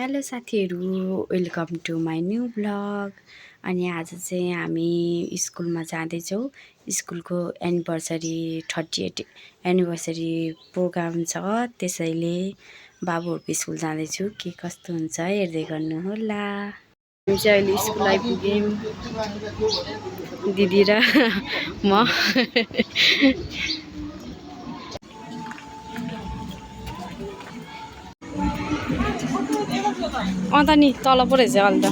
Hello साथीहरू, welcome to my new blog. अनि आज चाहिँ हामी स्कुलमा जाँदैछौँ। स्कुलको एनिभर्सरी 38 एनिभर्सरी प्रोग्राम छ, त्यसैले बाबुहरूको स्कुल जाँदैछु। के कस्तो हुन्छ हेर्दै गर्नुहोला। हामी चाहिँ अहिले स्कुल आइपुग्यौँ, दिदी र म। अन्त नि तल पो रहेछ अहिले त।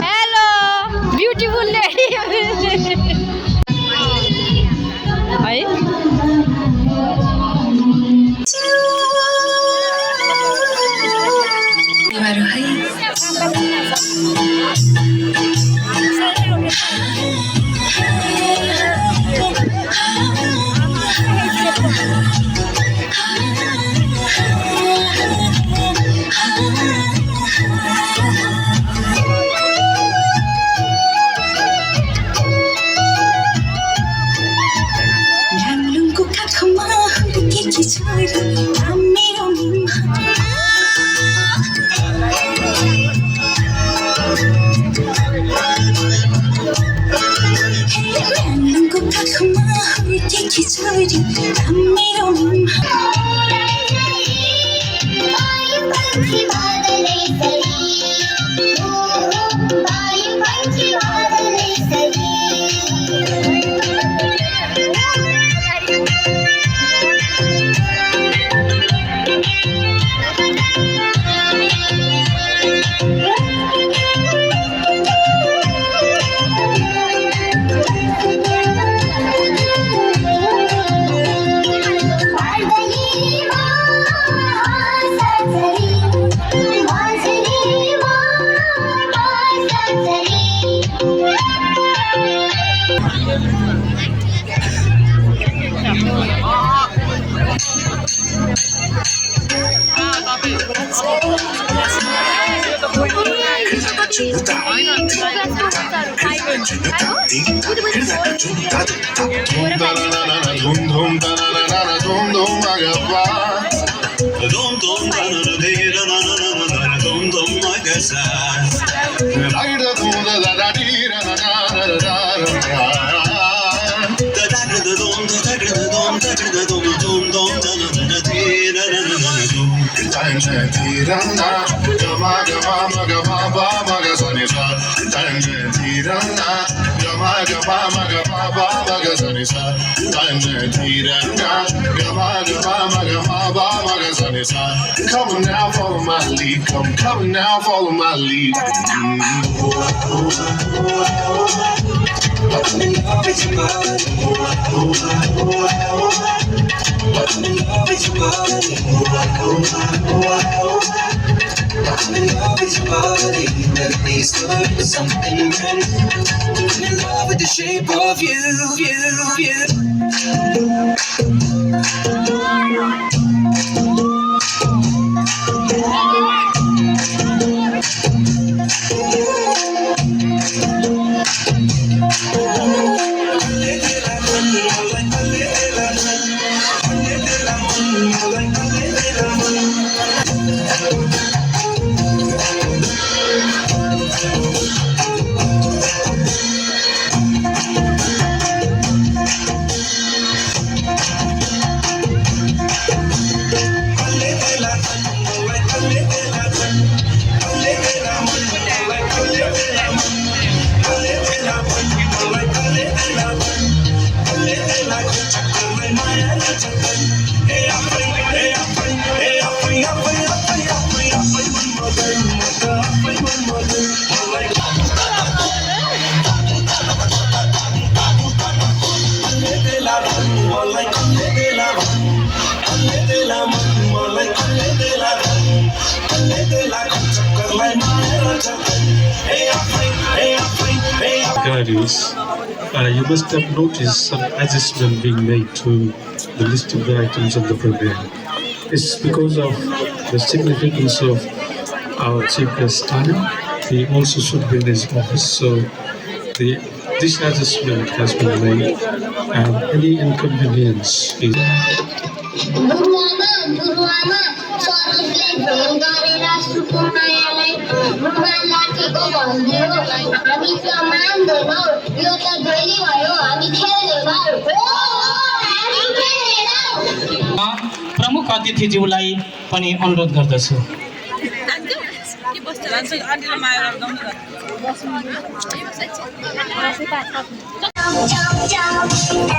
Hello beautiful lady Come now, follow my lead. Come now, follow my lead. I'm in love with your body, let me start with something brand new. I'm in love with the shape of you. Guys, you must have noticed some adjustment being made to the list of the items of the program. It's because of the significance of our chief guest time. He also should be in his office, so the this adjustment has been made, and any inconvenience is. गुरुआमा गुरुआमा सरले भेट गरेर सुकुमायालाई रुमाल राखेको भनिदियो हामी त मान्दैनौ यो त धेरै भयो हामी खेल्दैनौ हामी खेल्दैनौ प्रमुख अतिथिज्यूलाई पनि अनुरोध गर्दछु। Jump, jump,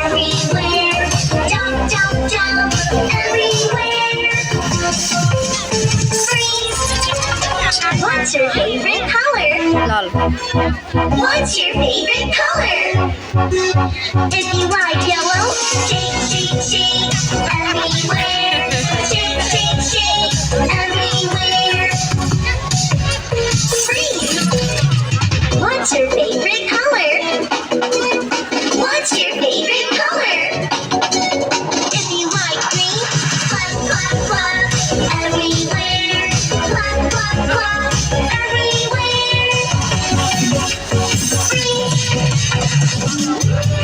everywhere. Jump, jump, jump, everywhere. Freeze. What's your favorite color? लल What's your favorite color? If you like yellow, shake, shake, shake, everywhere. Shake, shake, shake, everywhere. Freeze. What's your favorite color? What's your favorite color? If you like green, clap, clap, clap, everywhere. Clap, clap, clap, everywhere. Green.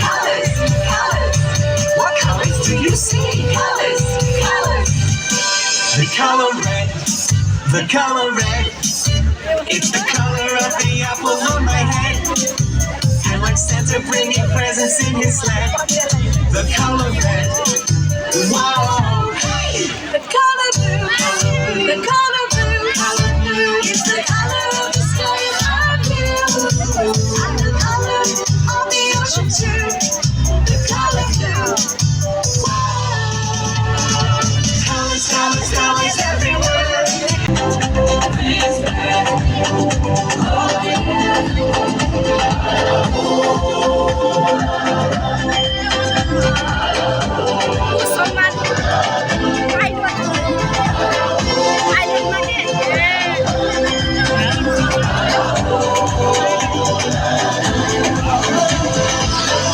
Colors, colors. What colors do you see? Colors, colors. The color red, the color red. It's the color of the apple on my head. I like Santa bringing presents in his sled. The color red. Wow. Hey. The color blue, the color blue, it's the color of the sky above you, and the color of the ocean too. The color blue. Wow. Colors, colors, colors everywhere.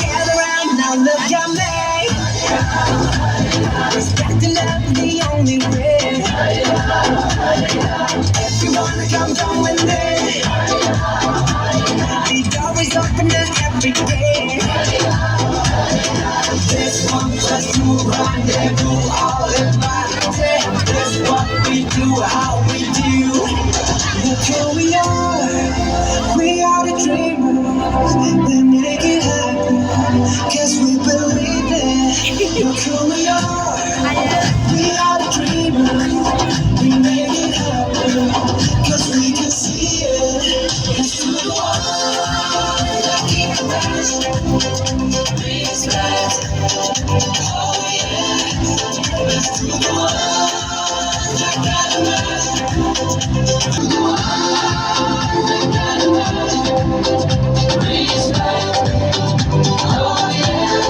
Gather round now, look at me. Respect and love the only way. Everyone come down with me. The door is open to every day. This one just move on, they do all in my day. This what we do, how we do. Look who we are the dreamers. We make it happen, 'cause we believe it. Look who we are the dreamers. We make it happen, 'cause we can see it. Let's do the one that keep the rest. Respect. Oh yeah. Let's do the one that got the rest. Do the one that got the rest. Respect. Oh yeah.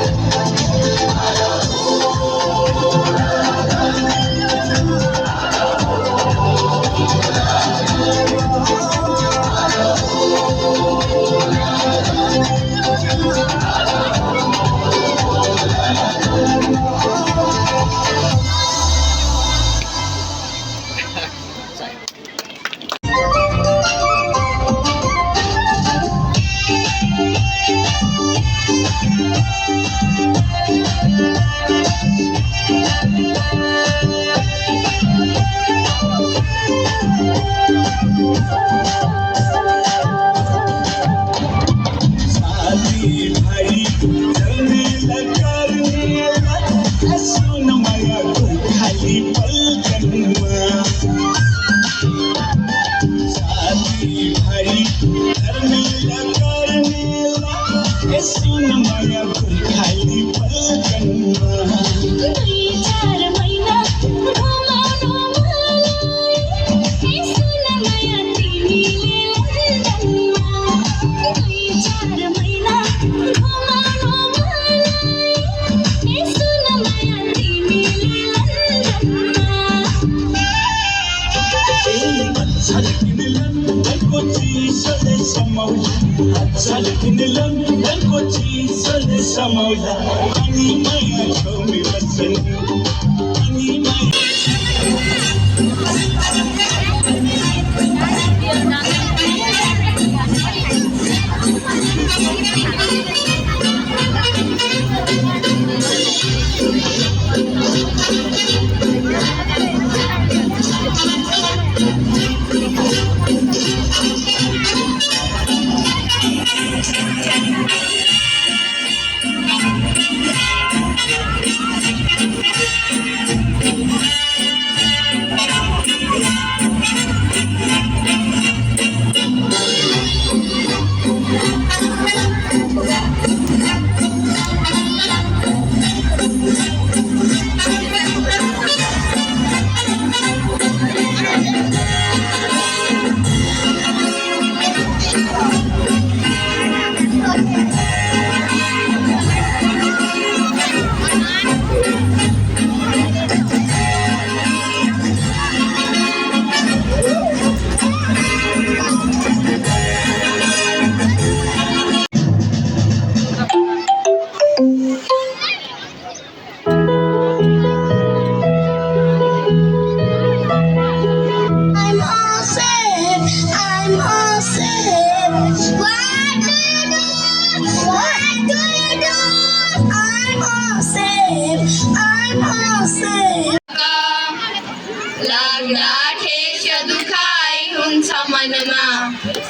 मनमा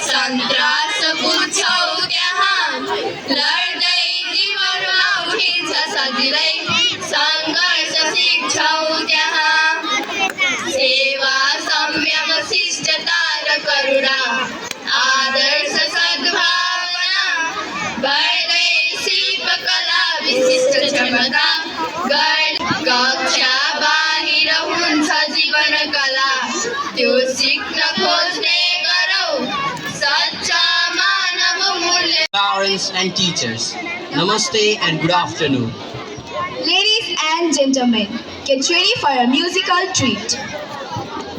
सन्तास पुग्छौ त्यहाँ लड्दै जीवनमा उठिन्छ सजिलै सङ्घर्ष सिक्छौ त्यहाँ सेवा संयम शिष्टता र करुणा आदर्श सद्भावना बढ्दै शिल्पकला विशिष्ट क्षमता कक्षा बाहिर हुन्छ जीवन कला त्यो सिक्न खोज्ने गरौ सच्चा मानव मूल्य Parents and teachers, Namaste and good afternoon. Ladies and gentlemen, get ready for a musical treat.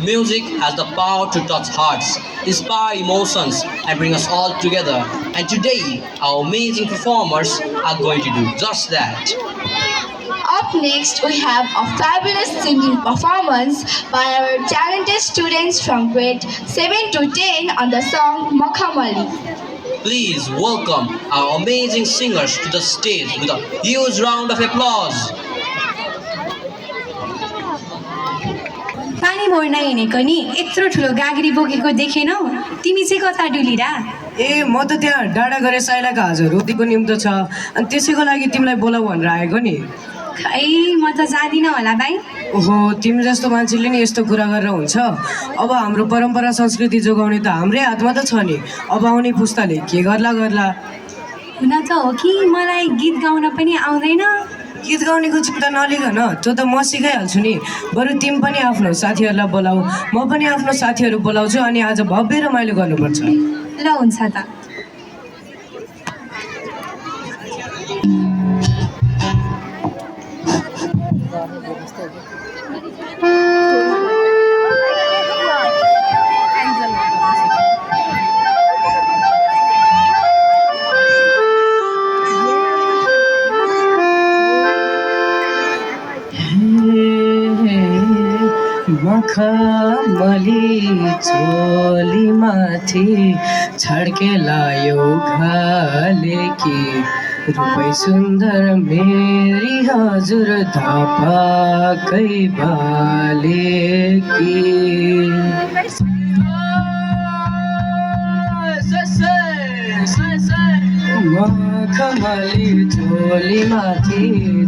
Music has the power to touch hearts, inspire emotions, and bring us all together. And today, our amazing performers are going to do just that. Up next, we have a fabulous singing performance by our talented students from grade 7 to 10 on the song Makhamali. Please welcome our amazing singers to the stage with a huge round of applause. पानी भर्न हिँडेको नि यत्रो ठुलो गाग्री बोकेको देखेनौ तिमी चाहिँ कता डुलिरा ए म त त्यहाँ डाँडा गरे साइलाको आज रोटीको निम्तो छ अनि त्यसैको लागि तिमीलाई बोलाऊ भनेर आएको नि खै म त जाँदिनँ होला भाइ ओहो तिमी जस्तो मान्छेले नि यस्तो कुरा गरेर हुन्छ अब हाम्रो परम्परा संस्कृति जोगाउने त हाम्रै हातमा त छ नि अब आउने पुस्ताले के गर्ला गर्ला हुन त हो कि मलाई गीत गाउन पनि आउँदैन गीत गाउनेको चिन्ता नलिकन त्यो त म सिकाइहाल्छु नि बरु तिमी पनि आफ्नो साथीहरूलाई बोलाऊ म पनि आफ्नो साथीहरू बोलाउँछु अनि आज भव्य रमाइलो गर्नुपर्छ ल हुन्छ त मखमली चोली माथि छड्के लायो घाले कि रूपै सुन्दर मेरी हजुर धपाकै बाले कि मखमली चोली माथि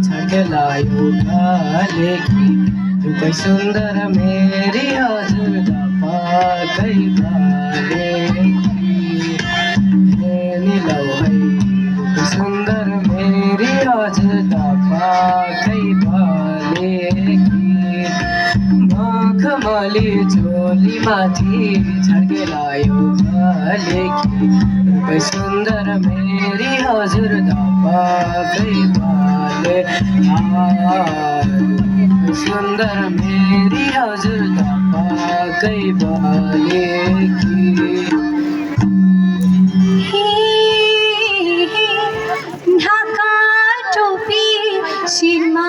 छड्के लायो घाले कि रूपै सुन्दर मेरी हजुर धपाकै बाले निलौ है रूपै सुन्दर मेरी हजुर धपाकै बाले मखमली चोली माथि छड्के लायो घाले रूपै सुन्दर मेरी हजुर धपाकै बाले सुन्दर मेरी हजुर धपाकै बाले ढाका टोपी शिरमा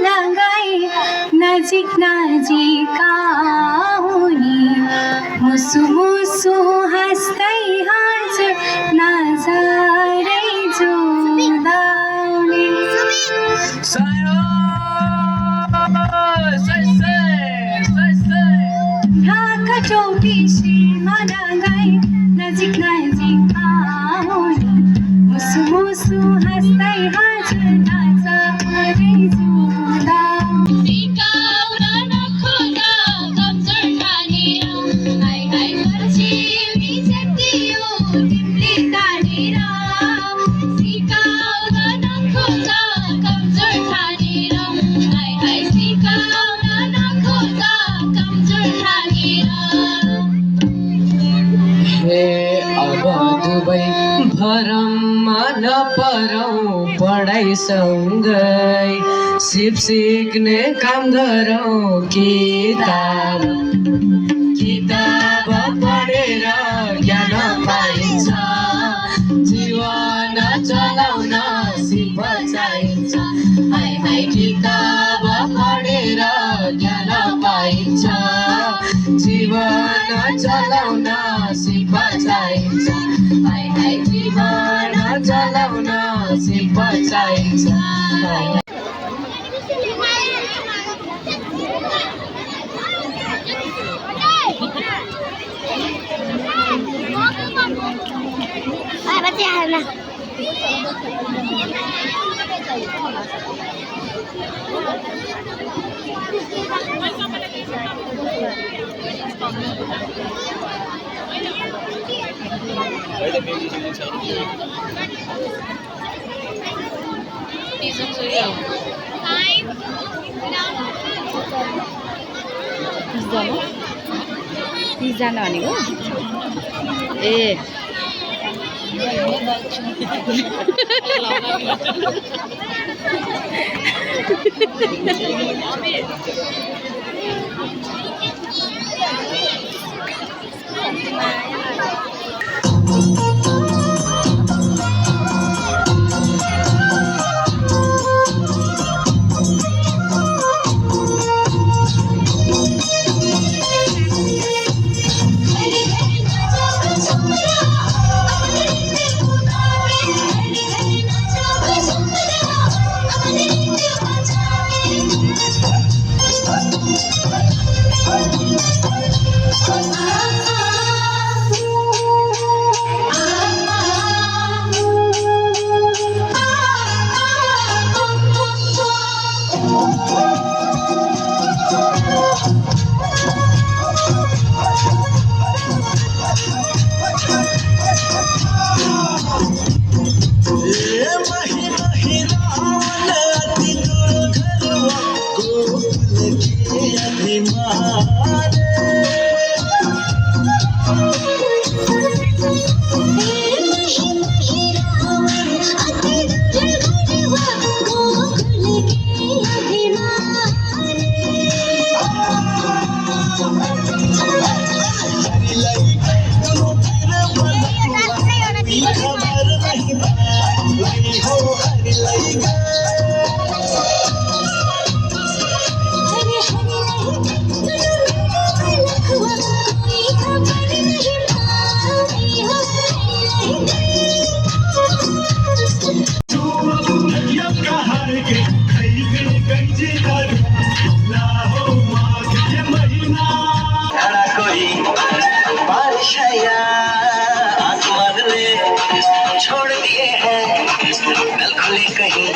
लगाई नजिक नजिक आउने मुसु मुसु हाँस्दै हजुर नजरै जुदाउने ढाका टोपी शिरमा लगाई नजिक नजिक आउने मुसु मुसु हाँस्दै हजुर नजरै जुदाउने सिकाउन नखोजा कमजोर ठानेर हाय हाय पर्छिमी जतियो तिमीले तानेर सिकाउन नखोजा कमजोर ठानेर हाय हाय सिकाउन नखोजा कमजोर ठानेर हे अब दुबै भरममा नपरौँ पढाइसँगै सिप सिक्ने काम गरौँ किताब पढेर ज्ञान पाइन्छ जीवन चलाउन सिप चाहिन्छ हाय हाय किताब पढेर ज्ञान पाइन्छ जीवन चलाउन सिप चाहिन्छ हाय हाय जीवन चलाउन सिप चाहिन्छ तीसजना भनेको ए छोड़ दिए हैं दिल खुले कहीं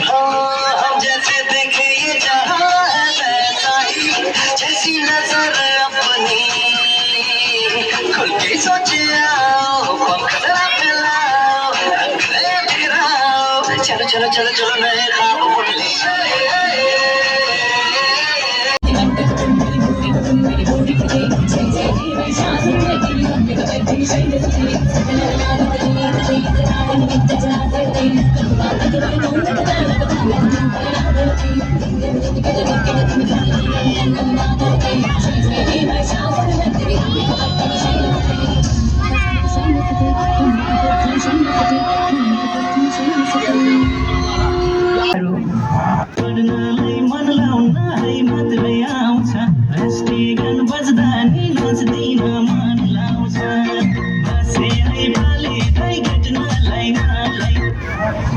हम जैसे देखे ये जहां है वैसा ही जैसी नजर अपनी खुल के सोचे आओ पंखड़ा फैलाओ फिराओ चलो चलो चलो चलो नए ख्वाब बुन ले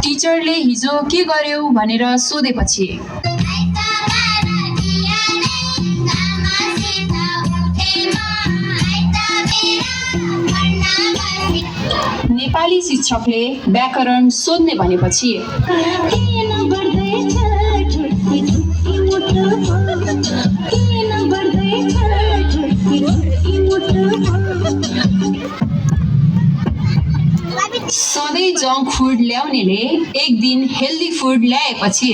टिचरले हिजो के गर्यौ भनेर सोधेपछि नेपाली शिक्षकले व्याकरण सोध्ने भनेपछि सधैँ जङ्क फुड ल्याउनेले एक दिन हेल्दी फुड ल्याएपछि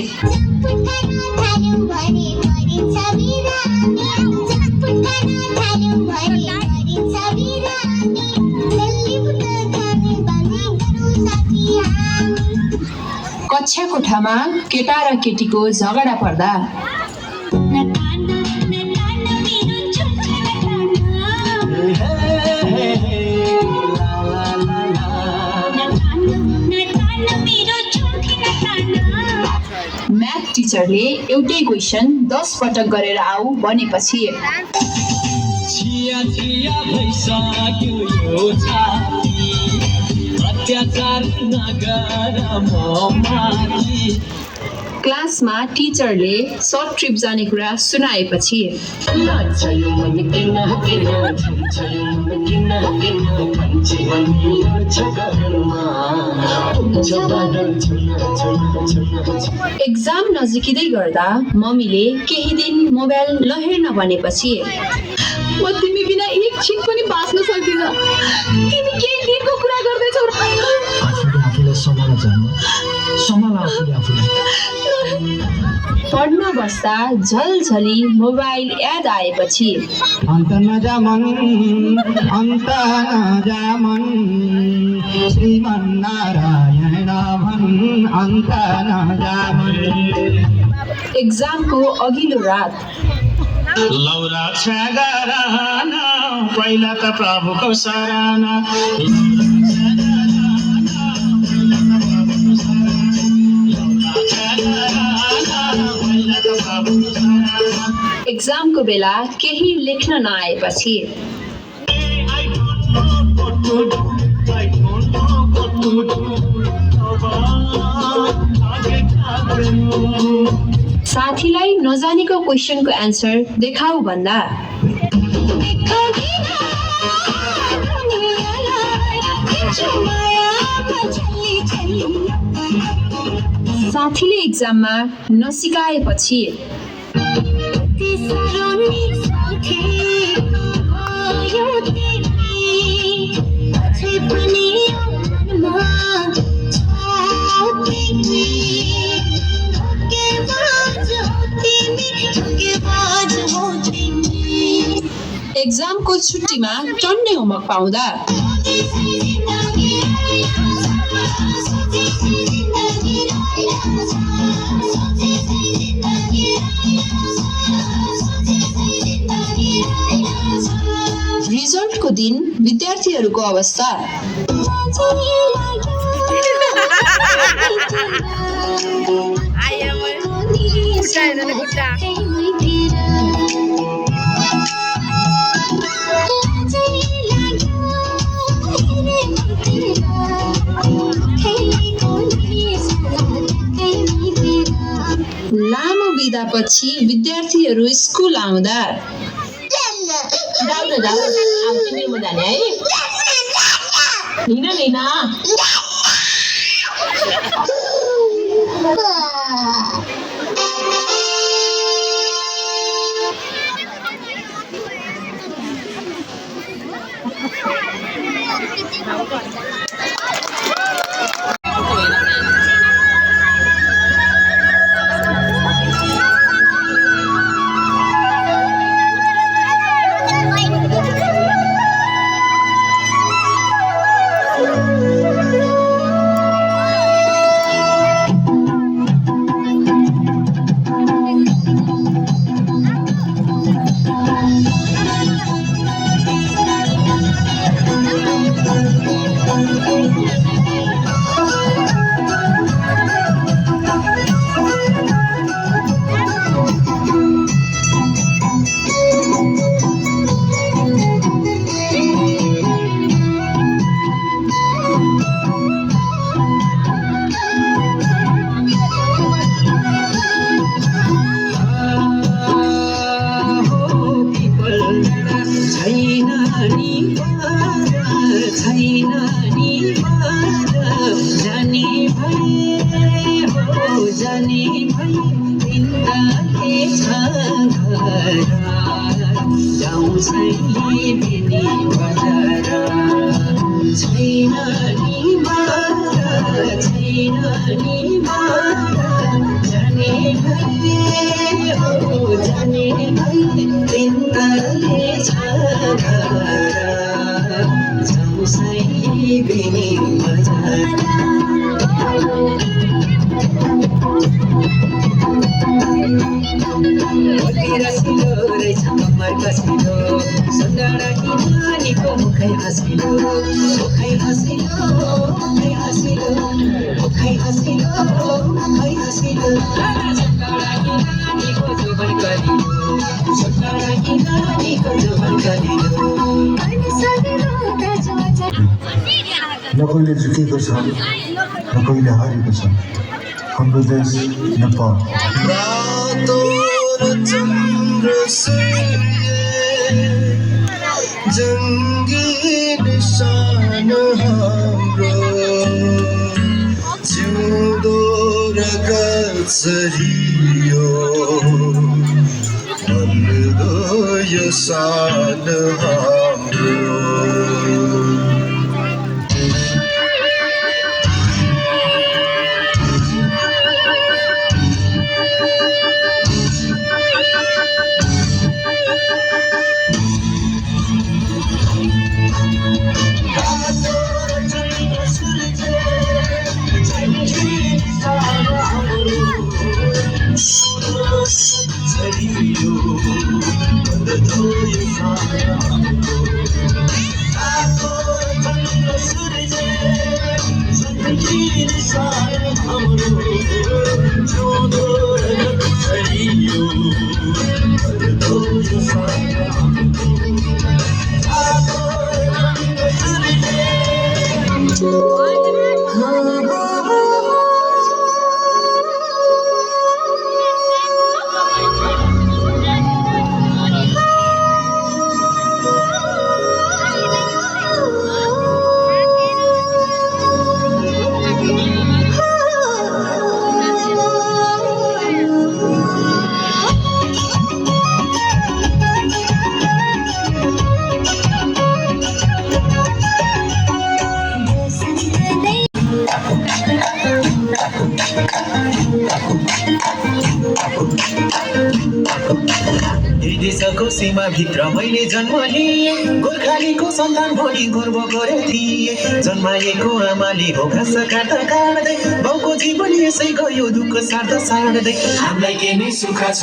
कक्षा कोठामा केटा र केटीको झगडा पर्दा म्याथ टिचरले एउटै क्वेसन 10 पटक गरेर आऊ भनेपछि छिया छिया भइसक्यो यो छाती अत्याचार नगर म माथि क्लासमा टिचरले सर्ट ट्रिप जाने कुरा सुनाएपछि एक्जाम नजिकिँदै गर्दा मम्मीले केही दिन मोबाइल नहेर्न भनेपछि म तिमी बिना एकछिन पनि बाँच्न सक्दिनँ। तिमी केही दिनको कुरा गर्दैछौ। आफूले सम्हाल आफूले पढ्न बस्दा झलझली मोबाइल याद आएपछि अन्त नजामन श्रीमन्नारायण भन अन्त नजामन। एक्जामको अघिल्लो रात लौरा छगाराना पहिला त प्रभुको सराना एक्जामको बेला केही लेख्न नआएपछि साथीलाई नजानेको क्वेसनको एन्सर देखाऊ भन्दा साथीले एक्जाममा नसिकाएपछि एक्जामको छुट्टीमा टन्ने होमवर्क पाउँदा रिजल्टको दिन विद्यार्थीहरूको अवस्था लामो बिदापछि विद्यार्थीहरू स्कुल आउँदा न कहिले झुकेको छ न कहिले हारेको छ हाम्रो देश नेपाल रातो र चन्द्र सूर्य जङ्गी निशान हाम्रो जिउँदो र गछरियो बल्दो यो सान हाम्रो देशको सीमाभित्र मैले जन्म लिएँ गोर्खालीको सन्तान भोलि गर्व गरे थिएँ जन्माएको आमाले हो घाँस काट्दा काट्दै बाउको जीवन यसै गयो दुःख सार्दा सार्दै हामीलाई के नै सुख छ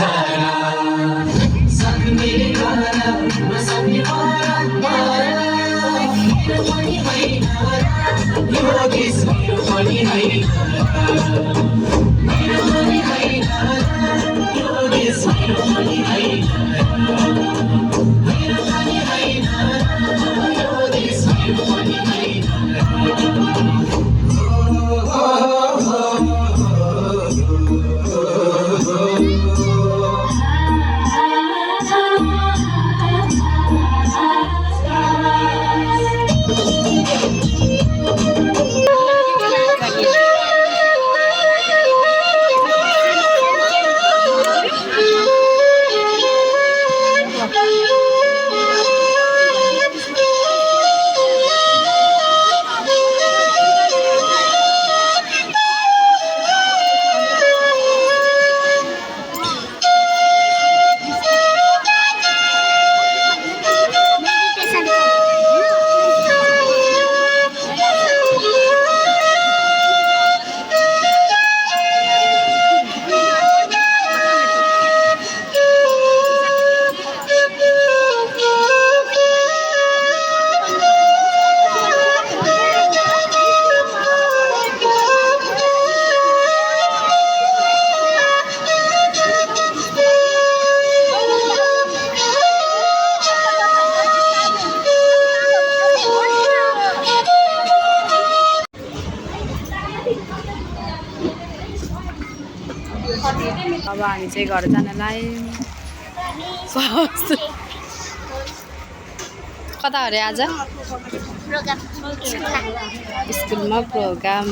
अब हामी चाहिँ घर जानलाई कता अरे आज स्कुलमा प्रोग्राम